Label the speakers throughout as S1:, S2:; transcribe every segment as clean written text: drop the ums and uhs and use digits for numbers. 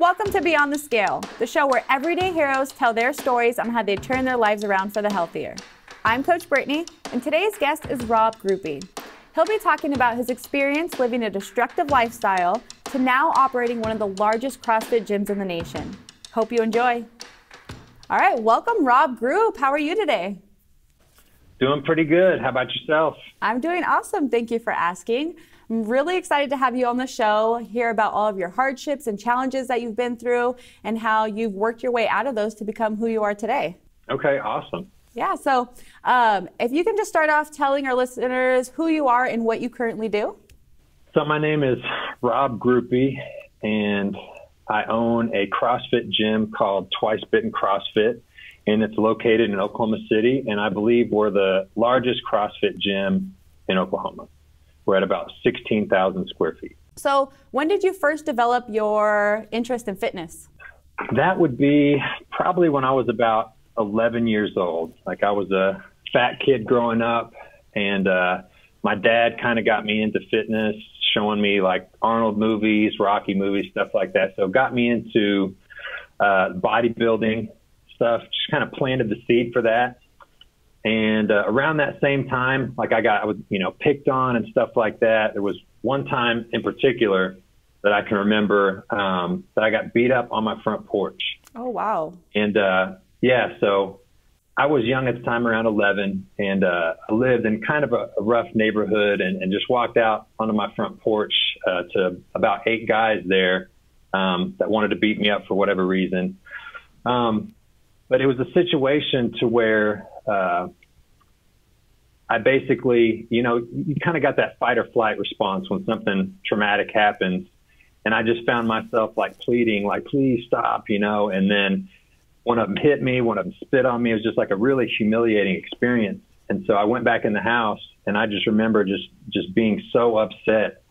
S1: Welcome to Beyond the Scale, the show where everyday heroes tell their stories on how they turn their lives around for the healthier. I'm Coach Brittany, and today's guest is Rob Grupe. He'll be talking about his experience living a destructive lifestyle to now operating one of the largest CrossFit gyms in the nation. Hope you enjoy. All right, welcome Rob Grupe. How are you today?
S2: Doing pretty good. How about yourself?
S1: I'm doing awesome. Thank you for asking. I'm really excited to have you on the show, hear about all of your hardships and challenges that you've been through and how you've worked your way out of those to become who you are today.
S2: Okay, awesome.
S1: Yeah, so if you can just start off telling our listeners who you are and what you currently do.
S2: So my name is Rob Grupe, and I own a CrossFit gym called Twice Bitten CrossFit, and it's located in Oklahoma City, and I believe we're the largest CrossFit gym in Oklahoma. We're at about 16,000 square feet.
S1: So when did you first develop your interest in fitness?
S2: That would be probably when I was about 11 years old. Like, I was a fat kid growing up, and my dad kind of got me into fitness, showing me like Arnold movies, Rocky movies, stuff like that. So got me into bodybuilding stuff, just kind of planted the seed for that. And around that same time, like I was, picked on and stuff like that. There was one time in particular that I can remember that I got beat up on my front porch.
S1: Oh, wow.
S2: And yeah, so I was young at the time, around 11, and I lived in kind of a rough neighborhood, and just walked out onto my front porch to about 8 guys there that wanted to beat me up for whatever reason. But it was a situation to where I basically, you kind of got that fight or flight response when something traumatic happens. And I just found myself like pleading, like, please stop, and then one of them hit me, one of them spit on me. It was just like a really humiliating experience. And so I went back in the house, and I just remember just being so upset,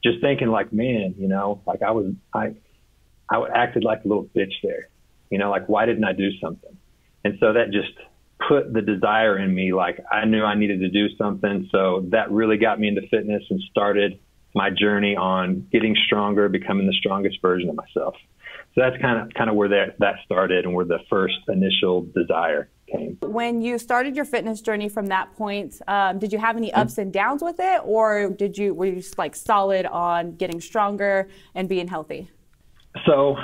S2: just thinking like, man, like I acted like a little bitch there, like, why didn't I do something? And so that just put the desire in me. Like, I knew I needed to do something. So that really got me into fitness and started my journey on getting stronger, becoming the strongest version of myself. So that's kind of where that started, and where the first initial desire came. When
S1: you started your fitness journey from that point, did you have any ups and downs with it, or were you just like solid on getting stronger and being healthy?
S2: So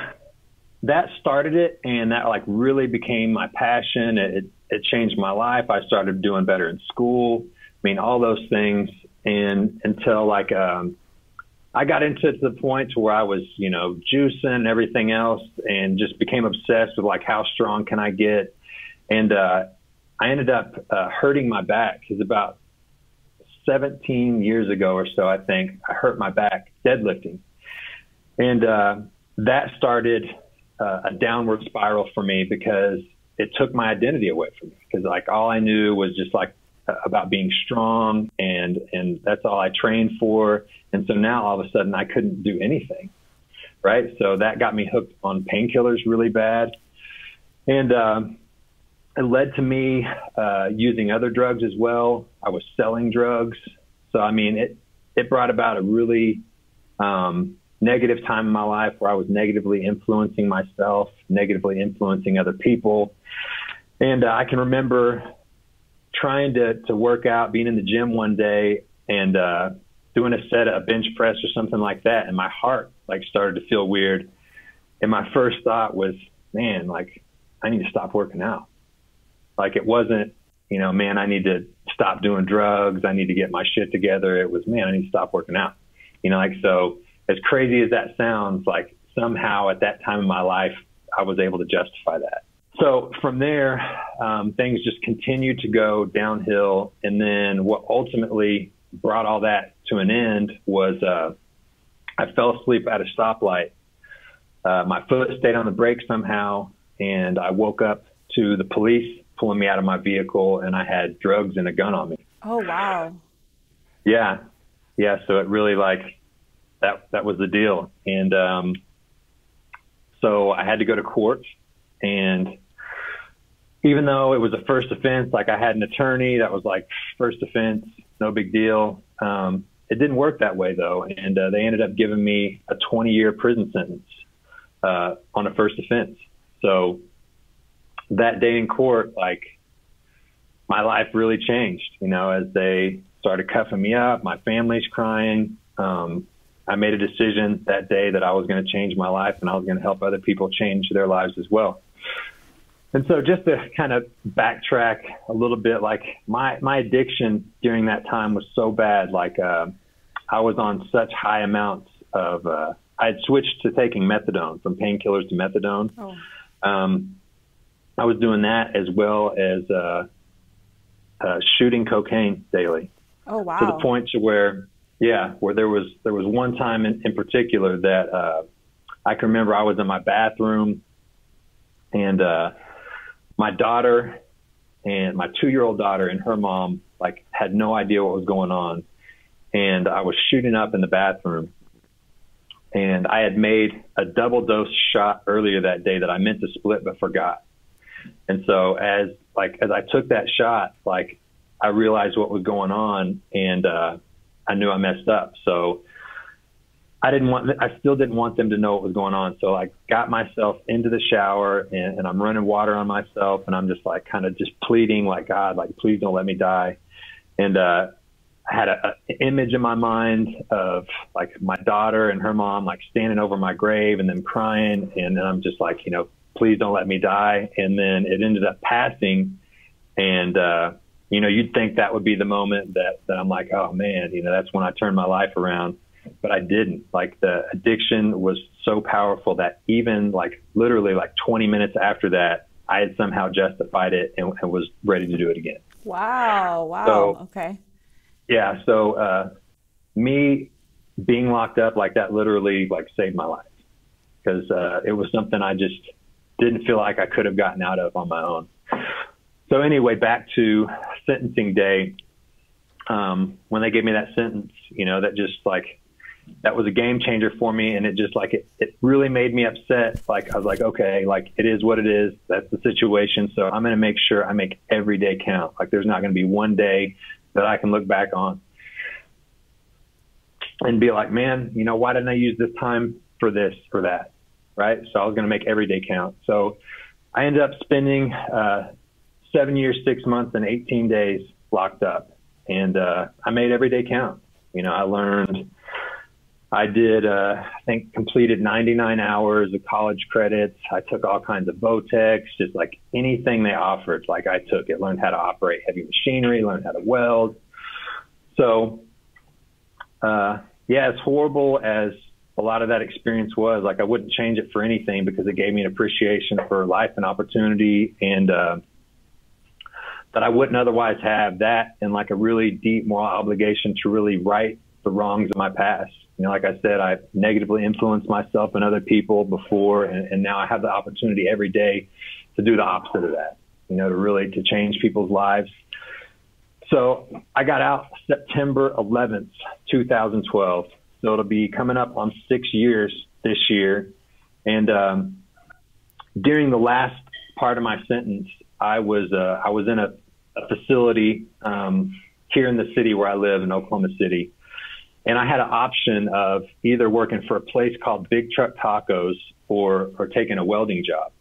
S2: that started it, and that like really became my passion. It changed my life. I started doing better in school. I mean, all those things, and until like I got into the point to where I was, juicing and everything else, and just became obsessed with like, how strong can I get? And I ended up hurting my back. It was about 17 years ago or so, I think. I hurt my back deadlifting. And that started a downward spiral for me, because it took my identity away from me. Because like all I knew was just like about being strong, and that's all I trained for. And so now all of a sudden I couldn't do anything, right? So that got me hooked on painkillers really bad. And it led to me using other drugs as well. I was selling drugs. So, I mean, it brought about a really negative time in my life, where I was negatively influencing myself, negatively influencing other people. And I can remember trying to work out, being in the gym one day, and doing a set of bench press or something like that, and my heart like started to feel weird. And my first thought was, man, like, I need to stop working out. Like, it wasn't, man, I need to stop doing drugs, I need to get my shit together. It was, man, I need to stop working out. So as crazy as that sounds, like, somehow at that time in my life, I was able to justify that. So from there, things just continued to go downhill. And then what ultimately brought all that to an end was I fell asleep at a stoplight. My foot stayed on the brake somehow, and I woke up to the police pulling me out of my vehicle, and I had drugs and a gun on me.
S1: Oh, wow.
S2: Yeah. Yeah. So it really that was the deal. And so I had to go to court, and even though it was a first offense, like, I had an attorney that was like, first offense, no big deal. It didn't work that way though. And they ended up giving me a 20-year prison sentence on a first offense. So that day in court, like, my life really changed, you know, as they started cuffing me up, my family's crying. I made a decision that day that I was going to change my life, and I was going to help other people change their lives as well. And so just to kind of backtrack a little bit, like my addiction during that time was so bad. Like, I was on such high amounts of, I had switched to taking methadone, from painkillers to methadone. Oh. I was doing that as well as, shooting cocaine daily.
S1: Oh, wow.
S2: To the point to where, where there was one time in particular that, I can remember I was in my bathroom, and, my daughter and my 2-year-old daughter and her mom, like, had no idea what was going on. And I was shooting up in the bathroom, and I had made a double dose shot earlier that day that I meant to split, but forgot. And so as I took that shot, like, I realized what was going on, and, I knew I messed up. So I still didn't want them to know what was going on. So I got myself into the shower, and I'm running water on myself, and I'm just like, kind of just pleading, like, God, like, please don't let me die. And, I had an image in my mind of, like, my daughter and her mom, like, standing over my grave and them crying. And then I'm just like, you know, please don't let me die. And then it ended up passing. And, you know, you'd think that would be the moment that I'm like, oh man, you know, that's when I turned my life around. But I didn't. Like, the addiction was so powerful that even, like, literally like 20 minutes after that, I had somehow justified it and was ready to do it again.
S1: Wow. Wow.
S2: So,
S1: okay.
S2: Yeah. So, me being locked up like that literally, like, saved my life, because, it was something I just didn't feel like I could have gotten out of on my own. So anyway, back to sentencing day. When they gave me that sentence, you know, that just, like, that was a game changer for me. And it just, like, it really made me upset. Like, I was like, okay, like, it is what it is. That's the situation. So I'm going to make sure I make every day count. Like, there's not going to be one day that I can look back on and be like, man, you know, why didn't I use this time for this or that? Right. So I was going to make every day count. So I ended up spending, 7 years, 6 months, and 18 days locked up. And, I made every day count. You know, I did, I think, completed 99 hours of college credits. I took all kinds of Votex, just like anything they offered. Like, I took it, learned how to operate heavy machinery, learned how to weld. So, as horrible as a lot of that experience was, like, I wouldn't change it for anything, because it gave me an appreciation for life and opportunity, and, that I wouldn't otherwise have, that, and, like, a really deep moral obligation to really right the wrongs of my past. You know, like I said, I negatively influenced myself and other people before, and now I have the opportunity every day to do the opposite of that, you know, to change people's lives. So I got out September 11th, 2012. So it'll be coming up on 6 years this year. And, during the last part of my sentence, I was in a facility, here in the city where I live in Oklahoma City. And I had an option of either working for a place called Big Truck Tacos or taking a welding job.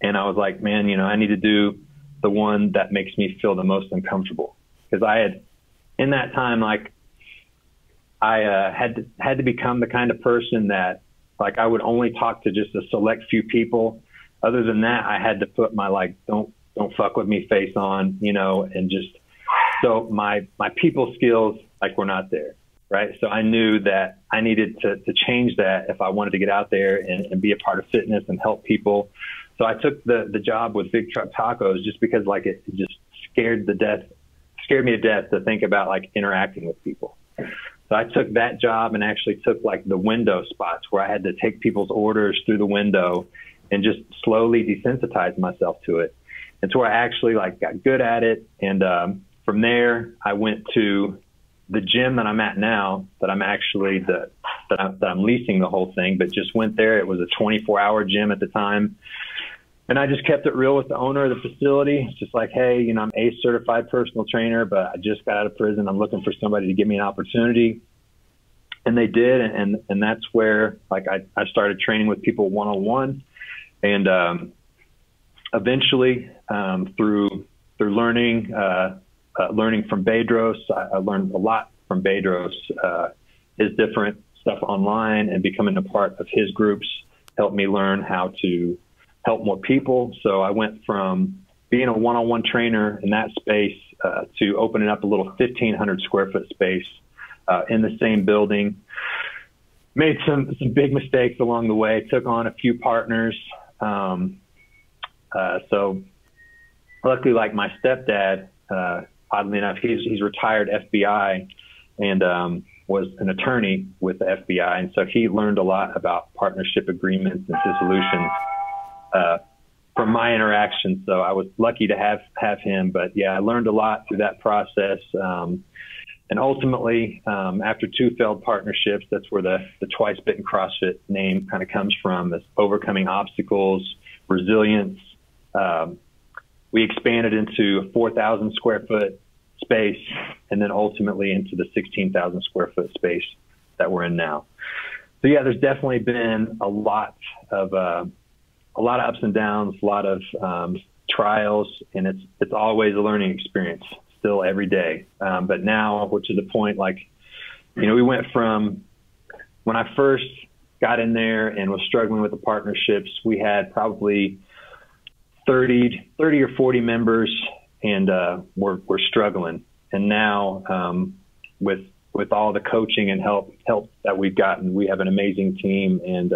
S2: And I was like, man, you know, I need to do the one that makes me feel the most uncomfortable. Because I had, in that time, like, I had to become the kind of person that, like, I would only talk to just a select few people. Other than that, I had to put my, like, don't fuck with me face on, you know, and just, so my people skills, like, were not there. Right. So I knew that I needed to change that if I wanted to get out there and be a part of fitness and help people. So I took the job with Big Truck Tacos just because, like, it just scared me to death to think about, like, interacting with people. So I took that job and actually took, like, the window spots where I had to take people's orders through the window and just slowly desensitize myself to it. And so I actually, like, got good at it. And from there, I went to the gym that I'm at now, that I'm actually that I'm leasing the whole thing, but just went there. It was a 24-hour gym at the time. And I just kept it real with the owner of the facility. It's just like, hey, you know, I'm a certified personal trainer, but I just got out of prison. I'm looking for somebody to give me an opportunity. And they did. And that's where like I started training with people one-on-one. And eventually through learning from Bedros, I learned a lot from Bedros, his different stuff online, and becoming a part of his groups helped me learn how to help more people. So I went from being a one-on-one trainer in that space to opening up a little 1,500 square foot space in the same building. Made some big mistakes along the way, took on a few partners. So luckily, like my stepdad, oddly enough, he's retired FBI and was an attorney with the FBI. And so he learned a lot about partnership agreements and dissolutions from my interactions. So I was lucky to have him. But yeah, I learned a lot through that process. And ultimately, after 2 failed partnerships, that's where the Twice Bitten CrossFit name kind of comes from, is overcoming obstacles, resilience. We expanded into a 4,000 square foot space, and then ultimately into the 16,000 square foot space that we're in now. So yeah, there's definitely been a lot of ups and downs, a lot of trials, and it's always a learning experience still every day. But now, which is the point, like, we went from when I first got in there and was struggling with the partnerships, we had probably 30 or 40 members, and we're struggling. And now with all the coaching and help that we've gotten, we have an amazing team, and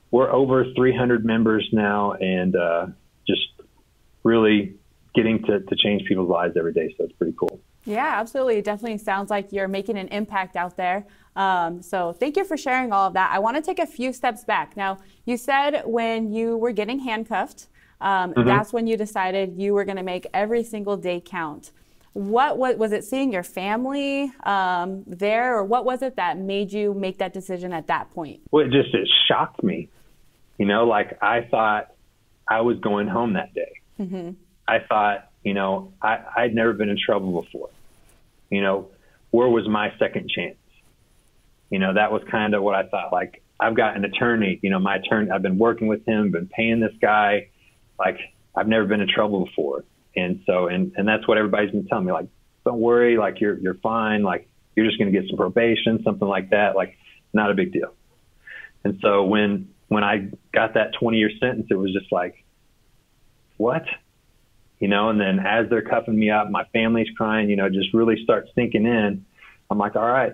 S2: we're over 300 members now, and just really getting to change people's lives every day. So it's pretty cool.
S1: Yeah, absolutely. It definitely sounds like you're making an impact out there. So thank you for sharing all of that. I want to take a few steps back. Now, you said when you were getting handcuffed, that's when you decided you were going to make every single day count. What was it, seeing your family there, or what was it that made you make that decision at that point?
S2: Well, it shocked me. Like I thought I was going home that day. Mm-hmm. I thought, I'd never been in trouble before. Where was my second chance? That was kind of what I thought. Like, I've got an attorney, my attorney, I've been working with him, been paying this guy. Like, I've never been in trouble before. And so, and that's what everybody's been telling me, like, don't worry, like, you're fine. Like, you're just going to get some probation, something like that. Like, not a big deal. And so when I got that 20-year sentence, it was just like, what? And then as they're cuffing me up, my family's crying, just really start sinking in. I'm like, all right,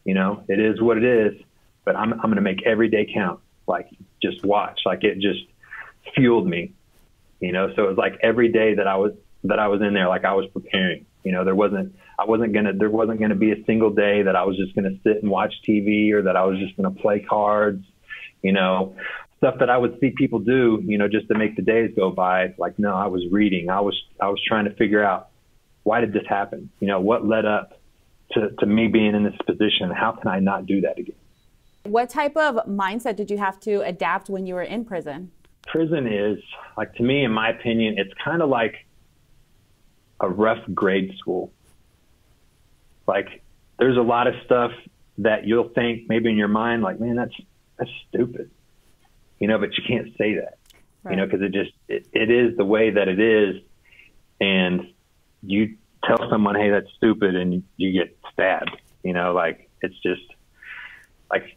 S2: it is what it is, but I'm going to make every day count. Like, just watch. Like, it just fueled me, so it was like every day that I was in there, like I was preparing. There wasn't going to be a single day that I was just going to sit and watch TV, or that I was just going to play cards, stuff that I would see people do, just to make the days go by. Like, no, I was reading. I was trying to figure out, why did this happen? What led up to me being in this position? How can I not do that again?
S1: What type of mindset did you have to adapt when you were in prison?
S2: Prison is, like, to me, in my opinion, it's kind of like a rough grade school. Like, there's a lot of stuff that you'll think maybe in your mind, like, man, that's stupid. But you can't say that, right? Because it is the way that it is. And you tell someone, hey, that's stupid, and you get stabbed, like, it's just like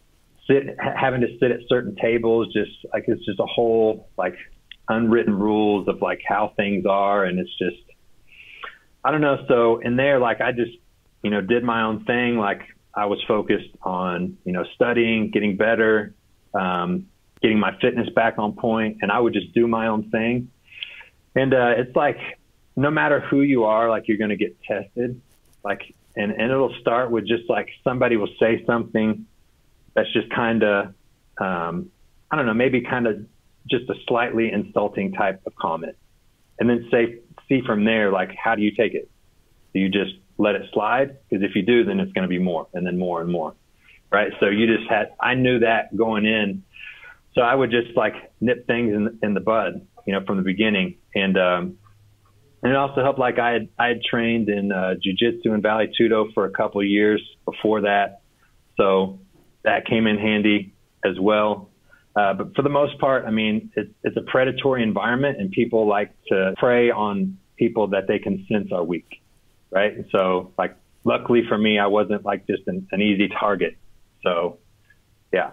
S2: having to sit at certain tables, just like, it's just a whole, like, unwritten rules of, like, how things are. And it's just, I don't know. So in there, like, I just, did my own thing. Like, I was focused on, studying, getting better, getting my fitness back on point, and I would just do my own thing. And it's like, no matter who you are, like, you're going to get tested. Like, and it'll start with just like somebody will say something that's just kind of, I don't know, maybe kind of just a slightly insulting type of comment. And then see from there, like, how do you take it? Do you just let it slide? Because if you do, then it's going to be more, and then more and more. Right. So I knew that going in. So I would just, like, nip things in the bud, from the beginning. And it also helped, like, I had trained in jiu-jitsu and Vale Tudo for a couple of years before that. So that came in handy as well. But for the most part, I mean, it's a predatory environment, and people like to prey on people that they can sense are weak, right? And so, like, luckily for me, I wasn't like just an easy target. So, yeah.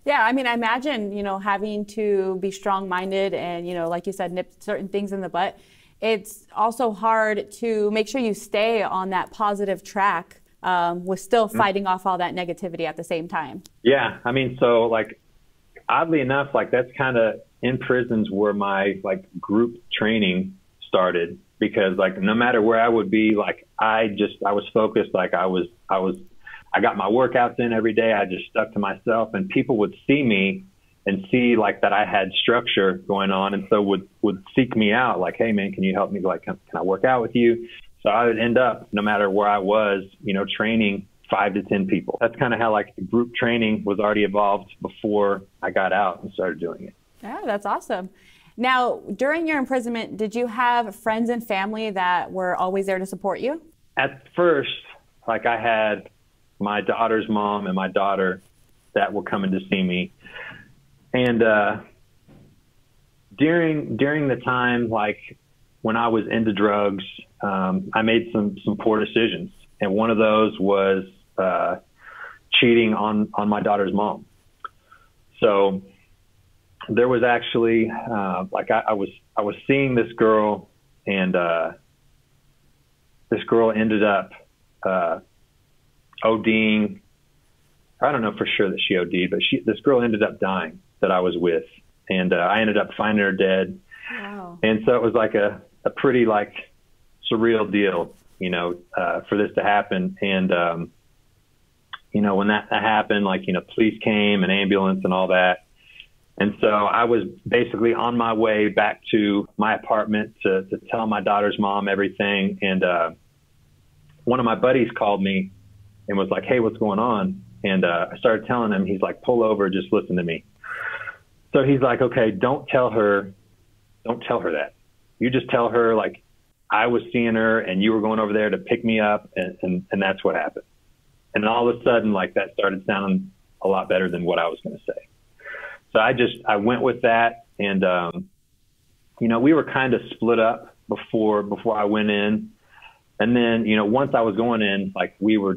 S1: Yeah, I mean, I imagine, you know, having to be strong-minded and, you know, like you said, nip certain things in the butt. It's also hard to make sure you stay on that positive track with still fighting off all that negativity at the same time.
S2: Yeah, I mean, so like, oddly enough, like that's kind of in prisons where my like group training started, because like no matter where I would be, like I was focused. Like I got my workouts in every day. I just stuck to myself, and people would see me and see like that I had structure going on, and so would seek me out, like, hey man, can you help me? Like, can I work out with you? So I would end up, no matter where I was, you know, training 5 to 10 people. That's kind of how like the group training was already evolved before I got out and started doing it.
S1: Yeah, that's awesome. Now, during your imprisonment, did you have friends and family that were always there to support you?
S2: At first, like I had my daughter's mom and my daughter that were coming to see me. And during the time, like when I was into drugs, I made some poor decisions. And one of those was cheating on my daughter's mom. So there was actually like I was seeing this girl, and this girl ended up ODing. I don't know for sure that she OD'd, but this girl ended up dying that I was with, and I ended up finding her dead.
S1: Wow.
S2: And so it was like a pretty like surreal deal, you know, for this to happen. And you know, when that happened, like, you know, police came, an ambulance and all that. And so I was basically on my way back to my apartment to tell my daughter's mom everything. And one of my buddies called me and was like, hey, what's going on? And I started telling him. He's like, pull over, just listen to me. So he's like, okay, don't tell her that. You just tell her, like, I was seeing her and you were going over there to pick me up, and that's what happened. And all of a sudden, like, that started sounding a lot better than what I was going to say. So I went with that. And, you know, we were kind of split up before I went in. And then, you know, once I was going in, like, we were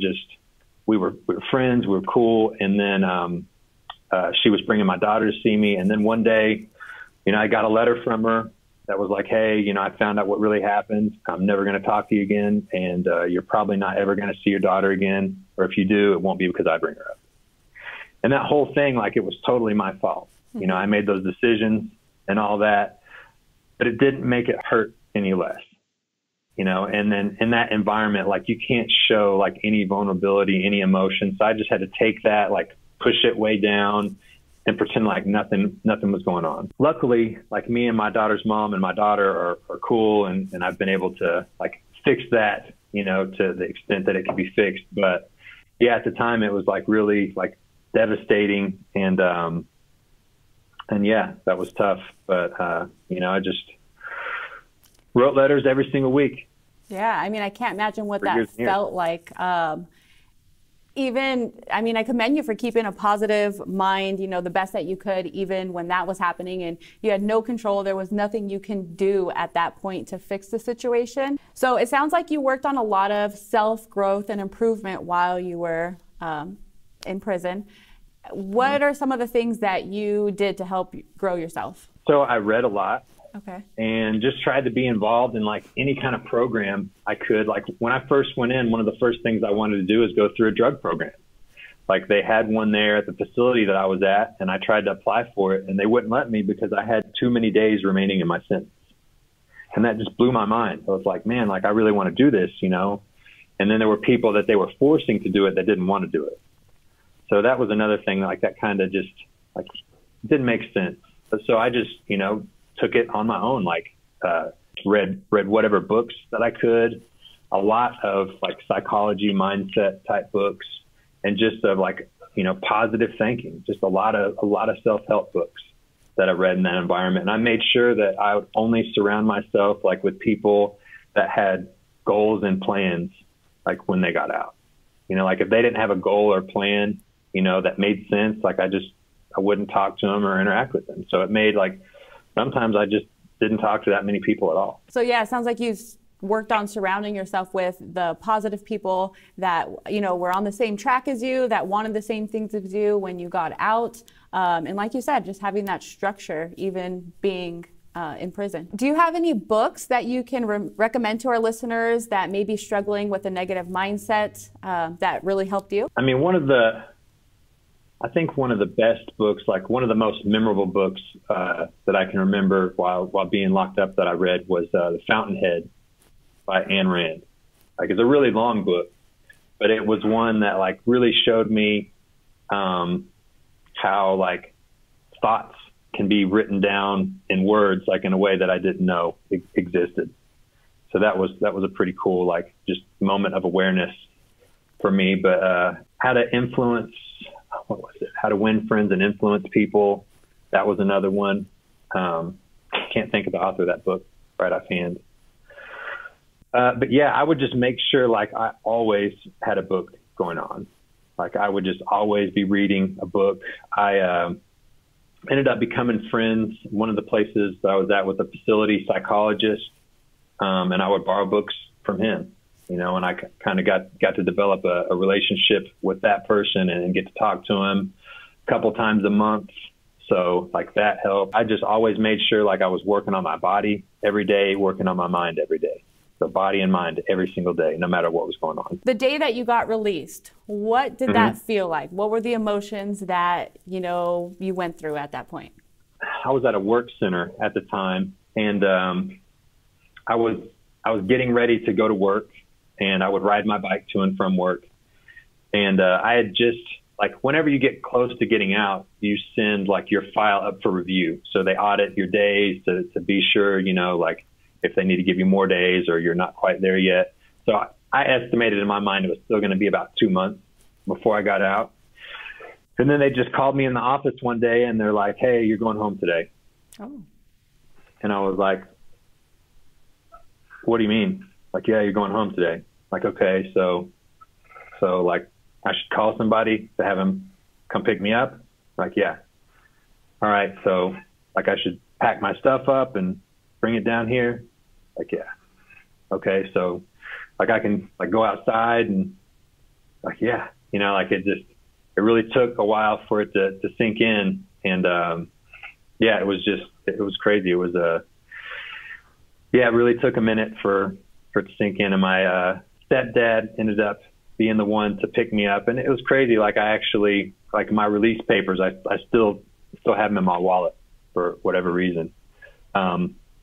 S2: friends, we were cool. And then, she was bringing my daughter to see me. And then one day, you know, I got a letter from her that was like, hey, you know, I found out what really happened. I'm never going to talk to you again. And you're probably not ever going to see your daughter again. Or if you do, it won't be because I bring her up. And that whole thing, like, it was totally my fault. Mm-hmm. You know, I made those decisions and all that, but it didn't make it hurt any less. You know, and then in that environment, like, you can't show like any vulnerability, any emotion. So I just had to take that, like, push it way down and pretend like nothing was going on. Luckily, like, me and my daughter's mom and my daughter are cool, and I've been able to, like, fix that, you know, to the extent that it can be fixed. But yeah, at the time it was like really like devastating, and yeah, that was tough. But you know, I just wrote letters every single week.
S1: Yeah, I mean, I can't imagine what that felt like. Even, I mean, I commend you for keeping a positive mind, you know, the best that you could, even when that was happening and you had no control. There was nothing you can do at that point to fix the situation. So it sounds like you worked on a lot of self-growth and improvement while you were in prison. What are some of the things that you did to help grow yourself? So
S2: I read a lot.
S1: Okay.
S2: And just tried to be involved in like any kind of program I could. Like, when I first went in, one of the first things I wanted to do is go through a drug program. Like, they had one there at the facility that I was at, and I tried to apply for it, and they wouldn't let me because I had too many days remaining in my sentence. And that just blew my mind. I was like, man, like, I really want to do this, you know? And then there were people that they were forcing to do it that didn't want to do it. So that was another thing, like, that kind of just, like, didn't make sense. But so I just, you know, took it on my own, like, read whatever books that I could, a lot of like psychology, mindset type books, and just of like, you know, positive thinking, just a lot of self-help books that I read in that environment. And I made sure that I would only surround myself like with people that had goals and plans, like when they got out. You know, like if they didn't have a goal or plan, you know, that made sense, like I wouldn't talk to them or interact with them. So it made like, sometimes I just didn't talk to that many people at all.
S1: So yeah, it sounds like you worked on surrounding yourself with the positive people that, you know, were on the same track as you, that wanted the same things as you when you got out. And like you said, just having that structure, even being in prison. Do you have any books that you can recommend to our listeners that may be struggling with a negative mindset that really helped you?
S2: I mean, I think one of the best books, like one of the most memorable books that I can remember while being locked up that I read was The Fountainhead by Ayn Rand. Like, it's a really long book, but it was one that like really showed me how like thoughts can be written down in words, like in a way that I didn't know existed. So that was a pretty cool, like just moment of awareness for me. But how to influence, what was it? How to Win Friends and Influence People. That was another one. Can't think of the author of that book right offhand. But yeah, I would just make sure like I always had a book going on. Like I would just always be reading a book. I ended up becoming friends. One of the places that I was at with a facility psychologist, and I would borrow books from him, you know, and I kind of got to develop a relationship with that person and get to talk to him a couple times a month. So like that helped. I just always made sure like I was working on my body every day, working on my mind every day. So body and mind every single day, no matter what was going on.
S1: The day that you got released, what did that feel like? What were the emotions that, you know, you went through at that point?
S2: I was at a work center at the time, and I was getting ready to go to work, and I would ride my bike to and from work. And I had just, like, whenever you get close to getting out, you send like your file up for review. So they audit your days to be sure, you know, like, if they need to give you more days or you're not quite there yet. So I estimated in my mind it was still going to be about 2 months before I got out. And then they just called me in the office one day and they're like, hey, you're going home today.
S1: Oh.
S2: And I was like, what do you mean? Like, yeah, you're going home today. Like, okay, so like I should call somebody to have him come pick me up? Like, yeah. All right, so like I should pack my stuff up and bring it down here? Like, yeah. Okay, so like I can like go outside and like, yeah, you know, like it really took a while for it to sink in. And yeah, it was crazy. It was yeah, it really took a minute for it to sink in. And my stepdad ended up being the one to pick me up. And it was crazy. Like I actually, like my release papers, I still have them in my wallet for whatever reason.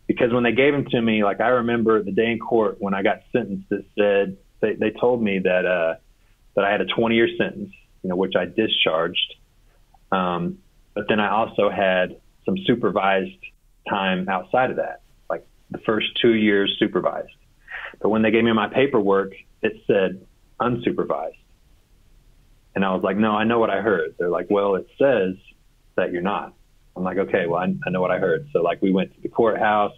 S2: Because when they gave them to me, like I remember the day in court when I got sentenced, it said, they told me that I had a 20-year sentence, you know, which I discharged. But then I also had some supervised time outside of that, like the first 2 years supervised. But when they gave me my paperwork, it said unsupervised. And I was like, no, I know what I heard. They're like, well, it says that you're not. I'm like, okay, well, I know what I heard. So like we went to the courthouse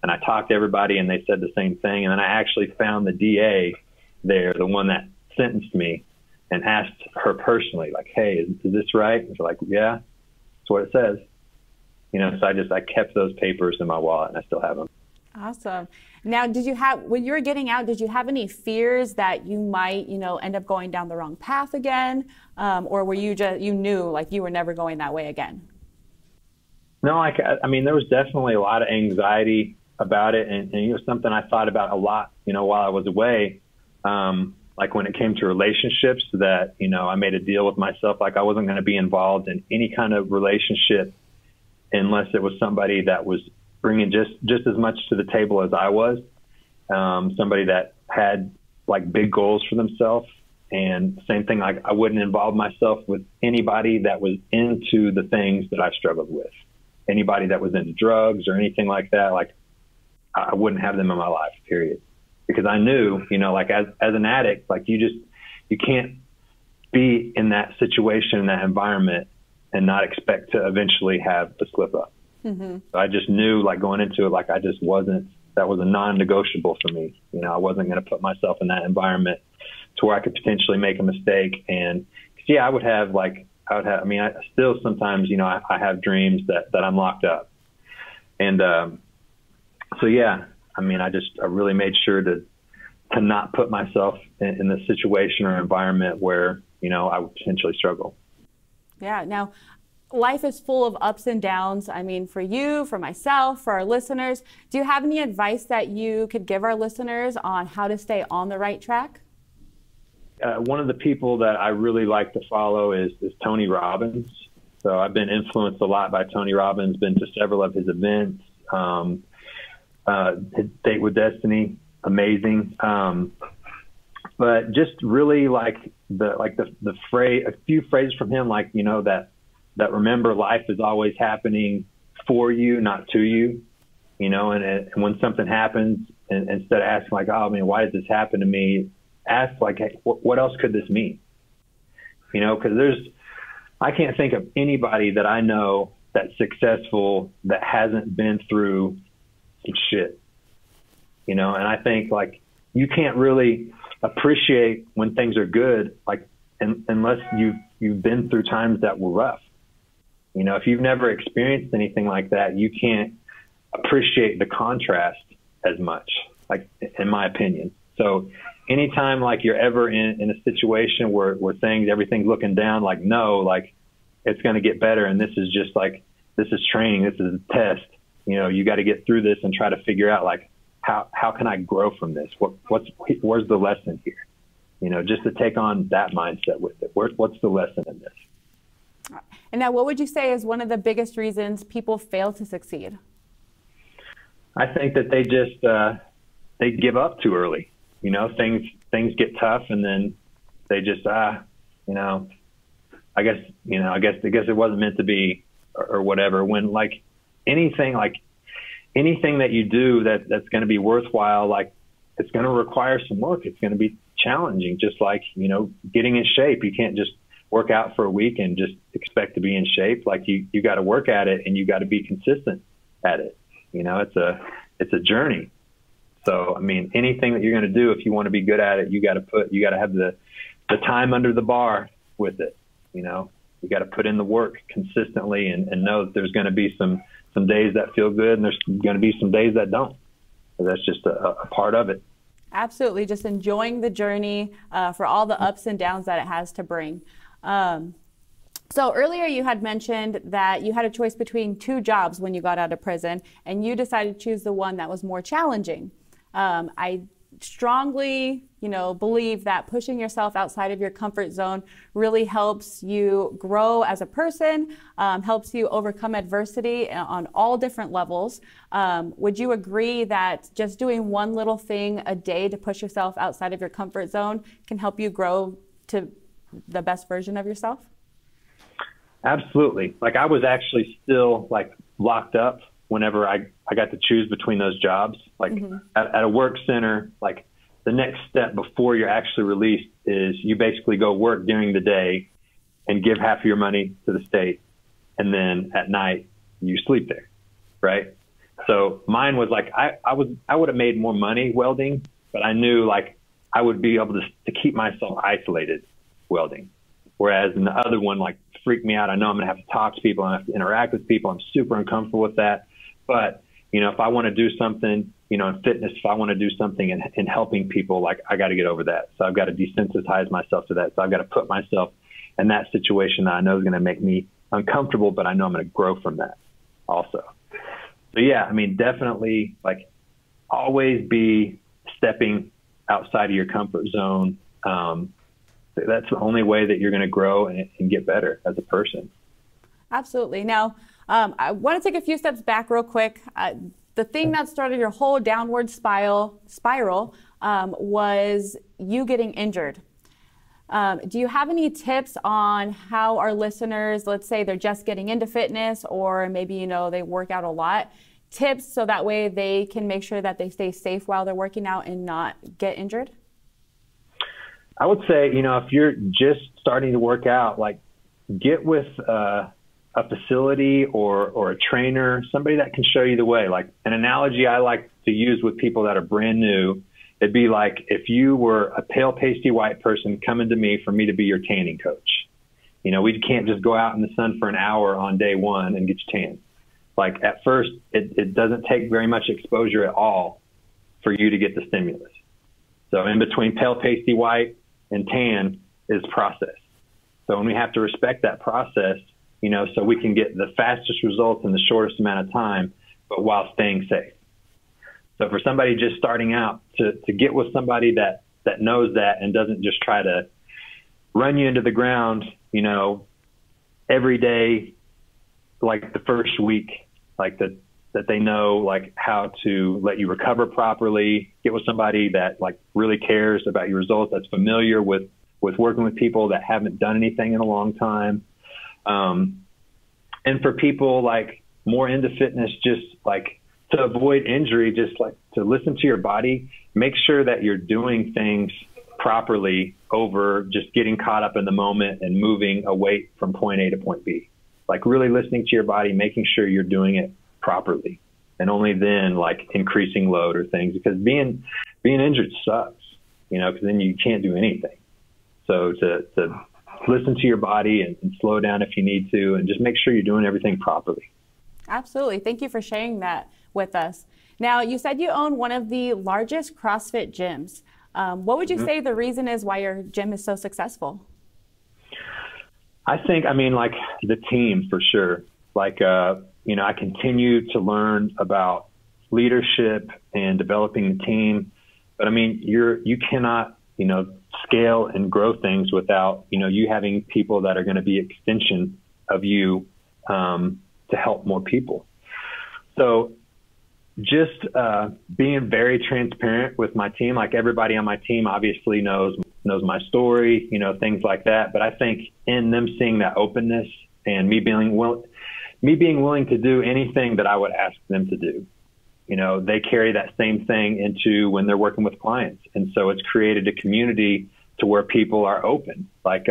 S2: and I talked to everybody and they said the same thing. And then I actually found the DA there, the one that sentenced me, and asked her personally, like, hey, is this right? And she's like, yeah, that's what it says. You know, so I kept those papers in my wallet and I still have them.
S1: Awesome. Now, when you were getting out, did you have any fears that you might, you know, end up going down the wrong path again? Or were you knew like you were never going that way again?
S2: No, I mean, there was definitely a lot of anxiety about it. And it was something I thought about a lot, you know, while I was away. Like when it came to relationships that, you know, I made a deal with myself, like I wasn't going to be involved in any kind of relationship unless it was somebody that was bringing just as much to the table as I was. Somebody that had like big goals for themselves. And same thing, like I wouldn't involve myself with anybody that was into the things that I struggled with. Anybody that was into drugs or anything like that, like I wouldn't have them in my life, period. Because I knew, you know, like as an addict, like you can't be in that situation, in that environment and not expect to eventually have a slip up. Mm-hmm. So I just knew like going into it, like that was a non-negotiable for me. You know, I wasn't going to put myself in that environment to where I could potentially make a mistake. And yeah, I mean, I still sometimes, I have dreams that I'm locked up. And, so yeah, I mean, I really made sure to not put myself in the situation or environment where, I would potentially struggle.
S1: Yeah. Now, life is full of ups and downs. I mean, for you, for myself, for our listeners, do you have any advice that you could give our listeners on how to stay on the right track?
S2: One of the people that I really like to follow is Tony Robbins. So I've been influenced a lot by Tony Robbins, been to several of his events. His Date with Destiny, amazing. But just really like the phrase, a few phrases from him, like, that remember life is always happening for you, not to you, and when something happens, and instead of asking like, oh man, why did this happen to me? Ask like, hey, what else could this mean? Because I can't think of anybody that I know that's successful that hasn't been through some shit, and I think like you can't really appreciate when things are good, like unless you've been through times that were rough. If you've never experienced anything like that, you can't appreciate the contrast as much, like in my opinion. So anytime like you're ever in a situation where everything's looking down, like, no, like it's going to get better. And this is just like, this is training. This is a test. You got to get through this and try to figure out like, how can I grow from this? Where's the lesson here? Just to take on that mindset with it. What's the lesson in this?
S1: And now what would you say is one of the biggest reasons people fail to succeed?
S2: I think that they just, they give up too early. Things get tough and then they just, I guess it wasn't meant to be or whatever. When like anything that you do that's going to be worthwhile, like it's going to require some work. It's going to be challenging, just like, getting in shape. You can't just work out for a week and just expect to be in shape. Like you got to work at it and you got to be consistent at it. It's a journey. So, I mean, anything that you're going to do, if you want to be good at it, you got to have the time under the bar with it. You got to put in the work consistently and know that there's going to be some days that feel good and there's going to be some days that don't. So that's just a part of it.
S1: Absolutely. Just enjoying the journey for all the ups and downs that it has to bring. So earlier you had mentioned that you had a choice between two jobs when you got out of prison, and you decided to choose the one that was more challenging. I strongly, believe that pushing yourself outside of your comfort zone really helps you grow as a person, helps you overcome adversity on all different levels. Would you agree that just doing one little thing a day to push yourself outside of your comfort zone can help you grow to the best version of yourself?
S2: Absolutely. Like I was actually still like locked up whenever I got to choose between those jobs. Like at a work center, like the next step before you're actually released is you basically go work during the day and give half of your money to the state. And then at night you sleep there. Right. So mine was like, I would have made more money welding, but I knew like I would be able to keep myself isolated welding. Whereas in the other one, like freaked me out. I know I'm gonna have to talk to people, I have to interact with people. I'm super uncomfortable with that. But, if I want to do something, in fitness, if I want to do something in helping people, like I got to get over that. So I've got to desensitize myself to that. So I've got to put myself in that situation that I know is going to make me uncomfortable, but I know I'm going to grow from that also. So yeah, I mean, definitely like always be stepping outside of your comfort zone. That's the only way that you're going to grow and get better as a person.
S1: Absolutely. Now, I want to take a few steps back real quick. The thing that started your whole downward spiral was you getting injured. Do you have any tips on how our listeners, let's say they're just getting into fitness or maybe, they work out a lot, tips so that way they can make sure that they stay safe while they're working out and not get injured?
S2: I would say, if you're just starting to work out, like get with a facility or a trainer, somebody that can show you the way. Like an analogy I like to use with people that are brand new It'd be like if you were a pale, pasty white person coming to me for me to be your tanning coach. You know, we can't just go out in the sun for an hour on day one and get you tan. Like at first, it doesn't take very much exposure at all for you to get the stimulus. So in between pale, pasty white and tan is process. So when we have to respect that process, you know, so we can get the fastest results in the shortest amount of time, but while staying safe. So for somebody just starting out to get with somebody that knows that and doesn't just try to run you into the ground, you know, every day, like the first week, like that they know like how to let you recover properly, get with somebody that like really cares about your results, that's familiar with working with people that haven't done anything in a long time. And for people like more into fitness, just like to avoid injury, just like to listen to your body, make sure that you're doing things properly over just getting caught up in the moment and moving a weight from point A to point B. Like really listening to your body, making sure you're doing it properly, and only then like increasing load or things, because being injured sucks, you know, because then you can't do anything. So to listen to your body and slow down if you need to, and just make sure you're doing everything properly.
S1: Absolutely. Thank you for sharing that with us. Now, you said you own one of the largest CrossFit gyms. What would you say the reason is why your gym is so successful?
S2: I think, I mean, like the team for sure. Like, you know, I continue to learn about leadership and developing the team. But I mean, you cannot, you know, scale and grow things without, you know, you having people that are going to be extension of you to help more people. So just being very transparent with my team, like everybody on my team obviously knows my story, you know, things like that. But I think in them seeing that openness and me being willing to do anything that I would ask them to do, you know, they carry that same thing into when they're working with clients. And so it's created a community to where people are open, like,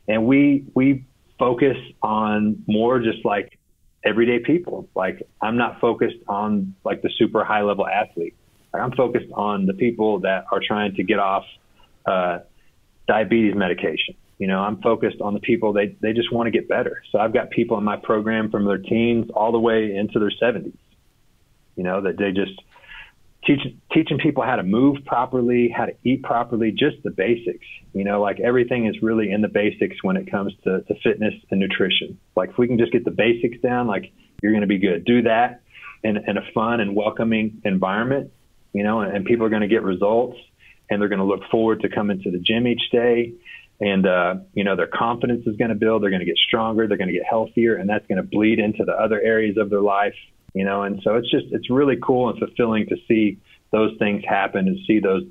S2: and we focus on more just like everyday people. Like I'm not focused on like the super high level athlete. Like, I'm focused on the people that are trying to get off diabetes medication. You know, I'm focused on the people, they just want to get better. So I've got people in my program from their teens all the way into their 70s, you know, that they just teaching people how to move properly, how to eat properly, just the basics, you know, like everything is really in the basics when it comes to fitness and nutrition. Like if we can just get the basics down, like you're going to be good. Do that in a fun and welcoming environment, you know, and people are going to get results, and they're going to look forward to coming to the gym each day. And, you know, their confidence is going to build. They're going to get stronger. They're going to get healthier. And that's going to bleed into the other areas of their life, you know. And so it's really cool and fulfilling to see those things happen and see those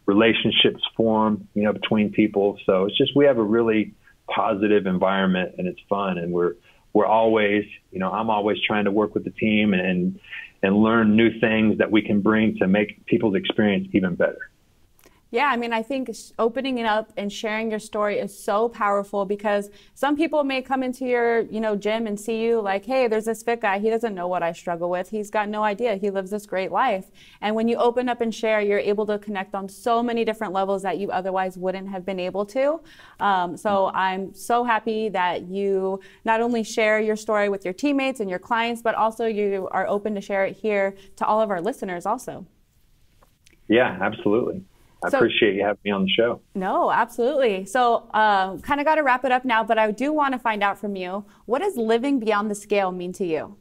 S2: relationships form, you know, between people. So it's just, we have a really positive environment, and it's fun. And we're always, you know, I'm always trying to work with the team and learn new things that we can bring to make people's experience even better.
S1: Yeah, I mean, I think opening it up and sharing your story is so powerful, because some people may come into your, you know, gym and see you like, hey, there's this fit guy. He doesn't know what I struggle with. He's got no idea. He lives this great life. And when you open up and share, you're able to connect on so many different levels that you otherwise wouldn't have been able to. So I'm so happy that you not only share your story with your teammates and your clients, but also you are open to share it here to all of our listeners also.
S2: Yeah, absolutely. I appreciate you having me on the show.
S1: No, absolutely. So kind of got to wrap it up now, but I do want to find out from you, what does living beyond the scale mean to you?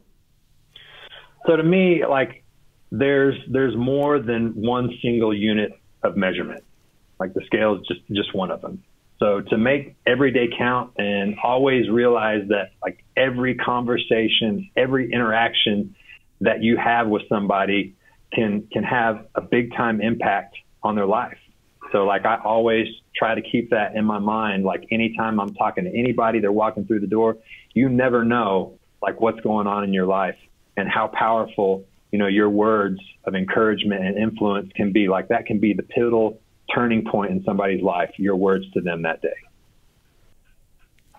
S2: So to me, like there's more than one single unit of measurement. Like the scale is just one of them. So to make every day count and always realize that like every conversation, every interaction that you have with somebody can have a big time impact on their life. So like I always try to keep that in my mind. Like anytime I'm talking to anybody, they're walking through the door, you never know like what's going on in your life and how powerful, you know, your words of encouragement and influence can be. Like that can be the pivotal turning point in somebody's life, your words to them that day.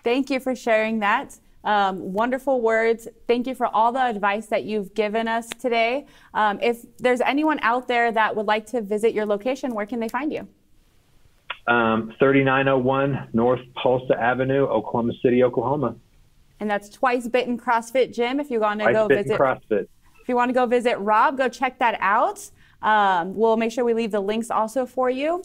S1: Thank you for sharing that. Wonderful words. Thank you for all the advice that you've given us today. If there's anyone out there that would like to visit your location, where can they find you?
S2: 3901 North Tulsa Avenue, Oklahoma City, Oklahoma.
S1: And that's Twice Bitten CrossFit Gym. If you want to go visit
S2: CrossFit.
S1: If you want to go visit Rob, go check that out. We'll make sure we leave the links also for you.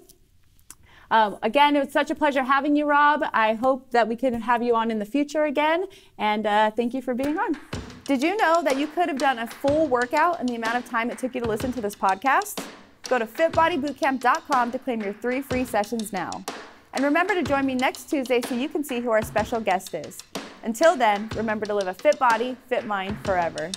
S1: Again, it was such a pleasure having you, Rob. I hope that we can have you on in the future again. And thank you for being on. Did you know that you could have done a full workout in the amount of time it took you to listen to this podcast? Go to fitbodybootcamp.com to claim your 3 free sessions now. And remember to join me next Tuesday so you can see who our special guest is. Until then, remember to live a fit body, fit mind forever.